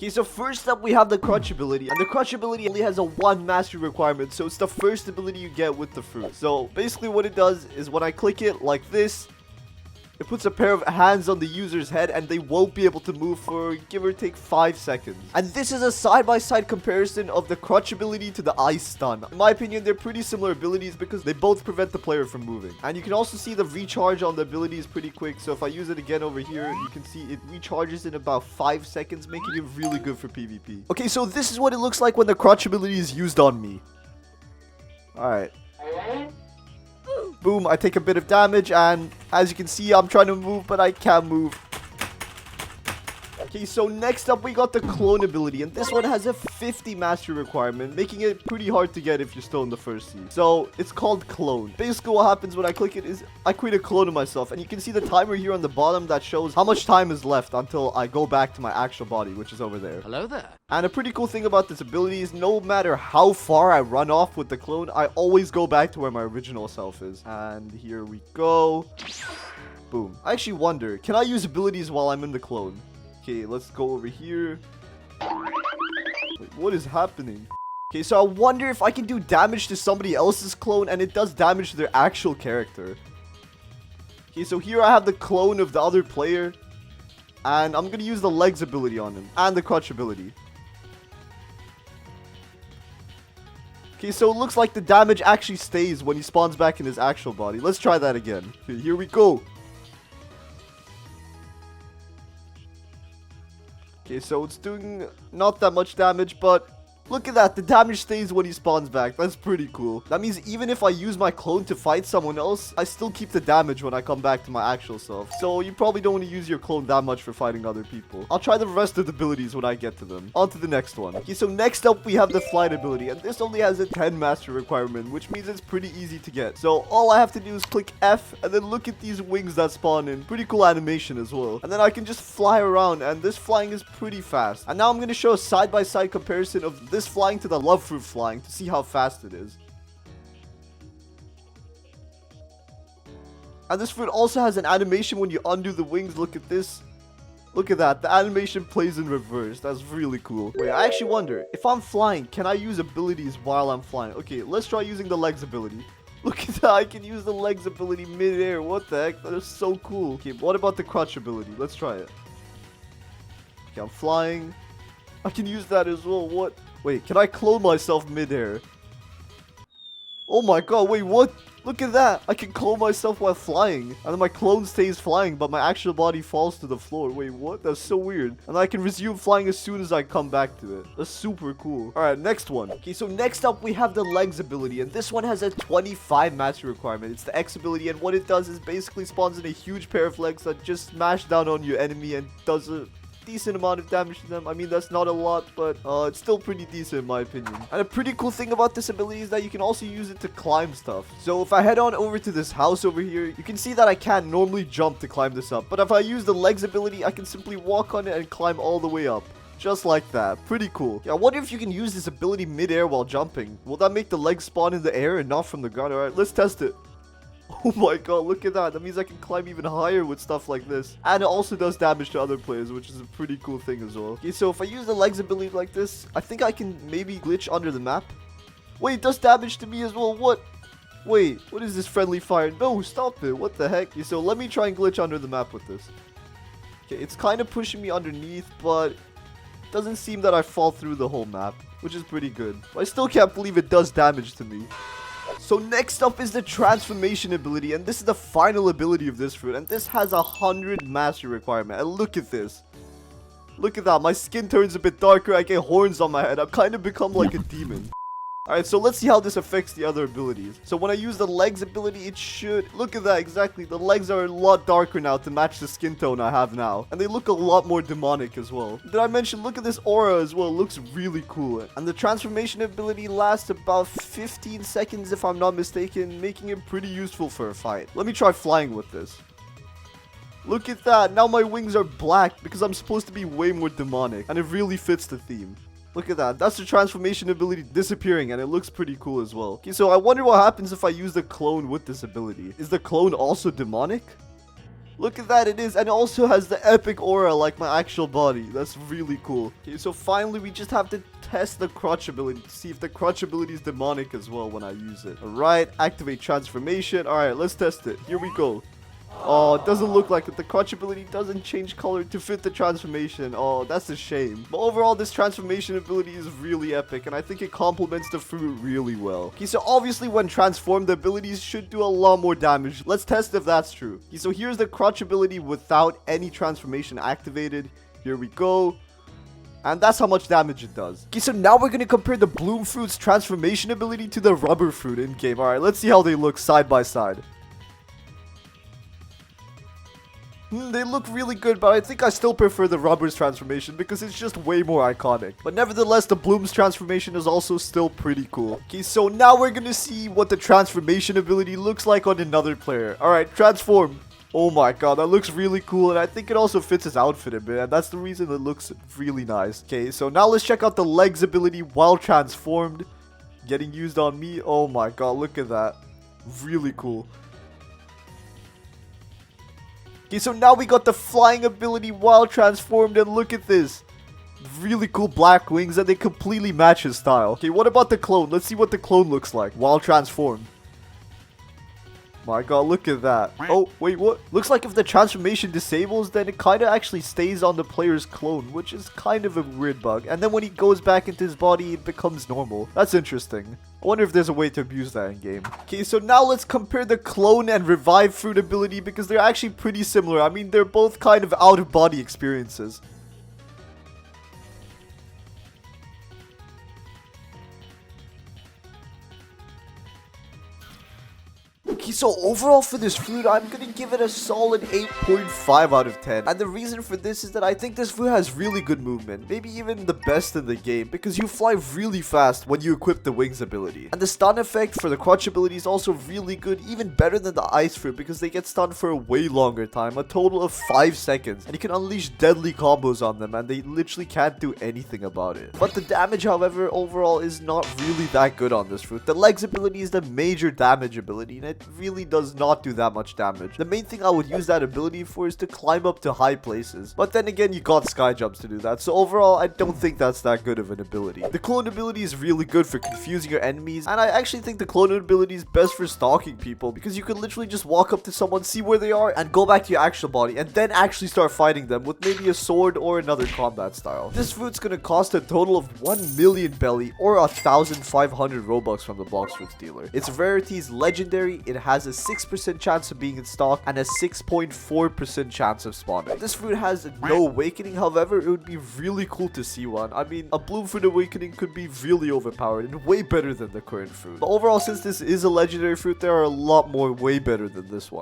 Okay, so first up we have the Crotch ability, and the Crotch ability only has a 1 mastery requirement, so it's the first ability you get with the fruit. So basically what it does is when I click it like this, it puts a pair of hands on the user's head and they won't be able to move for give or take 5 seconds. And this is a side-by-side comparison of the Crotch ability to the Ice Stun. In my opinion, they're pretty similar abilities because they both prevent the player from moving. And you can also see the recharge on the ability is pretty quick. So if I use it again over here, you can see it recharges in about 5 seconds, making it really good for PvP. Okay, so this is what it looks like when the Crotch ability is used on me. Alright. Boom, I take a bit of damage, and as you can see, I'm trying to move, but I can't move. Okay, so next up, we got the Clone ability, and this one has a 50 mastery requirement, making it pretty hard to get if you're still in the first seed. So, it's called Clone. Basically, what happens when I click it is I create a clone of myself, and you can see the timer here on the bottom that shows how much time is left until I go back to my actual body, which is over there. Hello there. And a pretty cool thing about this ability is no matter how far I run off with the clone, I always go back to where my original self is. And here we go. Boom. I actually wonder, can I use abilities while I'm in the clone? Okay, let's go over here. Wait, what is happening? Okay, so I wonder if I can do damage to somebody else's clone and it does damage to their actual character. Okay, so here I have the clone of the other player. And I'm going to use the legs ability on him and the Crotch ability. Okay, so it looks like the damage actually stays when he spawns back in his actual body. Let's try that again. Okay, here we go. Okay, so it's doing not that much damage, but look at that. The damage stays when he spawns back. That's pretty cool. That means even if I use my clone to fight someone else, I still keep the damage when I come back to my actual self. So you probably don't want to use your clone that much for fighting other people. I'll try the rest of the abilities when I get to them. On to the next one. Okay, so next up we have the flight ability, and this only has a 10 mastery requirement, which means it's pretty easy to get. So all I have to do is click F and then look at these wings that spawn in. Pretty cool animation as well. And then I can just fly around, and this flying is pretty fast. And now I'm going to show a side-by-side comparison of this flying to the love fruit flying to see how fast it is. And this fruit also has an animation when you undo the wings. Look at this. Look at that. The animation plays in reverse. That's really cool. Wait, I actually wonder, if I'm flying, can I use abilities while I'm flying? Okay, let's try using the legs ability. Look at that. I can use the legs ability mid-air. What the heck? That is so cool. Okay, what about the Crotch ability? Let's try it. Okay, I'm flying. I can use that as well. What? Wait, can I clone myself mid-air? Oh my god, wait, what? Look at that. I can clone myself while flying. And then my clone stays flying, but my actual body falls to the floor. Wait, what? That's so weird. And I can resume flying as soon as I come back to it. That's super cool. Alright, next one. Okay, so next up we have the legs ability. And this one has a 25 mastery requirement. It's the X ability. And what it does is basically spawns in a huge pair of legs that just smash down on your enemy and does a decent amount of damage to them. I mean, that's not a lot, but it's still pretty decent in my opinion. And a pretty cool thing about this ability is that you can also use it to climb stuff. So if I head on over to this house over here, you can see that I can't normally jump to climb this up. But if I use the legs ability, I can simply walk on it and climb all the way up. Just like that. Pretty cool. Yeah, I wonder if you can use this ability mid-air while jumping. Will that make the legs spawn in the air and not from the ground? Alright, let's test it. Oh my god, look at that. That means I can climb even higher with stuff like this. And it also does damage to other players, which is a pretty cool thing as well. Okay, so if I use the legs ability like this, I think I can maybe glitch under the map. Wait, it does damage to me as well. What? Wait, what is this friendly fire? No, stop it. What the heck? Okay, so let me try and glitch under the map with this. Okay, it's kind of pushing me underneath, but it doesn't seem that I fall through the whole map, which is pretty good. But I still can't believe it does damage to me. So next up is the transformation ability, and this is the final ability of this fruit, and this has 100 mastery requirement. And look at this. Look at that. My skin turns a bit darker. I get horns on my head. I've kind of become like a demon. Alright, so let's see how this affects the other abilities. So when I use the legs ability, it should... Look at that, exactly. The legs are a lot darker now to match the skin tone I have now. And they look a lot more demonic as well. Did I mention, look at this aura as well. It looks really cool. And the transformation ability lasts about 15 seconds if I'm not mistaken, making it pretty useful for a fight. Let me try flying with this. Look at that. Now my wings are black because I'm supposed to be way more demonic. And it really fits the theme. Look at that. That's the transformation ability disappearing, and it looks pretty cool as well. Okay, so I wonder what happens if I use the clone with this ability. Is the clone also demonic? Look at that, it is. And it also has the epic aura like my actual body. That's really cool. Okay, so finally we just have to test the Crotch ability to see if the Crotch ability is demonic as well when I use it. Alright, activate transformation. Alright, let's test it. Here we go. Oh, it doesn't look like it. The Crotch ability doesn't change color to fit the transformation. Oh, that's a shame. But overall, this transformation ability is really epic, and I think it complements the fruit really well. Okay, so obviously when transformed, the abilities should do a lot more damage. Let's test if that's true. Okay, so here's the Crotch ability without any transformation activated. Here we go. And that's how much damage it does. Okay, so now we're going to compare the Bloom Fruit's transformation ability to the Rubber Fruit in-game. Alright, let's see how they look side by side. They look really good, but I think I still prefer the Rubber's transformation because it's just way more iconic. But nevertheless, the Bloom's transformation is also still pretty cool. Okay, so now we're gonna see what the transformation ability looks like on another player. Alright, transform. Oh my god, that looks really cool, and I think it also fits his outfit a bit, and that's the reason it looks really nice. Okay, so now let's check out the legs ability while transformed. Getting used on me. Oh my god, look at that. Really cool. Okay, so now we got the flying ability while transformed, and look at this. Really cool black wings, and they completely match his style. Okay, what about the clone? Let's see what the clone looks like while transformed. My god, look at that. Oh, wait, what? Looks like if the transformation disables, then it kind of actually stays on the player's clone, which is kind of a weird bug. And then when he goes back into his body, it becomes normal. That's interesting. I wonder if there's a way to abuse that in game. Okay, so now let's compare the clone and revive fruit ability because they're actually pretty similar. I mean, they're both kind of out-of-body experiences. Okay, so overall for this fruit, I'm gonna give it a solid 8.5 out of 10. And the reason for this is that I think this fruit has really good movement. Maybe even the best in the game, because you fly really fast when you equip the wings ability. And the stun effect for the Crotch ability is also really good, even better than the ice fruit, because they get stunned for a way longer time, a total of 5 seconds. And you can unleash deadly combos on them, and they literally can't do anything about it. But the damage, however, overall is not really that good on this fruit. The legs ability is the major damage ability, and it really does not do that much damage. The main thing I would use that ability for is to climb up to high places. But then again, you got sky jumps to do that. So overall, I don't think that's that good of an ability. The clone ability is really good for confusing your enemies. And I actually think the clone ability is best for stalking people because you can literally just walk up to someone, see where they are, and go back to your actual body and then actually start fighting them with maybe a sword or another combat style. This fruit's gonna cost a total of 1 million belly or 1,500 Robux from the Blox fruit dealer. Its rarity is legendary. It has a 6% chance of being in stock and a 6.4% chance of spawning. This fruit has no awakening, however, it would be really cool to see one. I mean, a bloom fruit awakening could be really overpowered and way better than the current fruit. But overall, since this is a legendary fruit, there are a lot more way better than this one.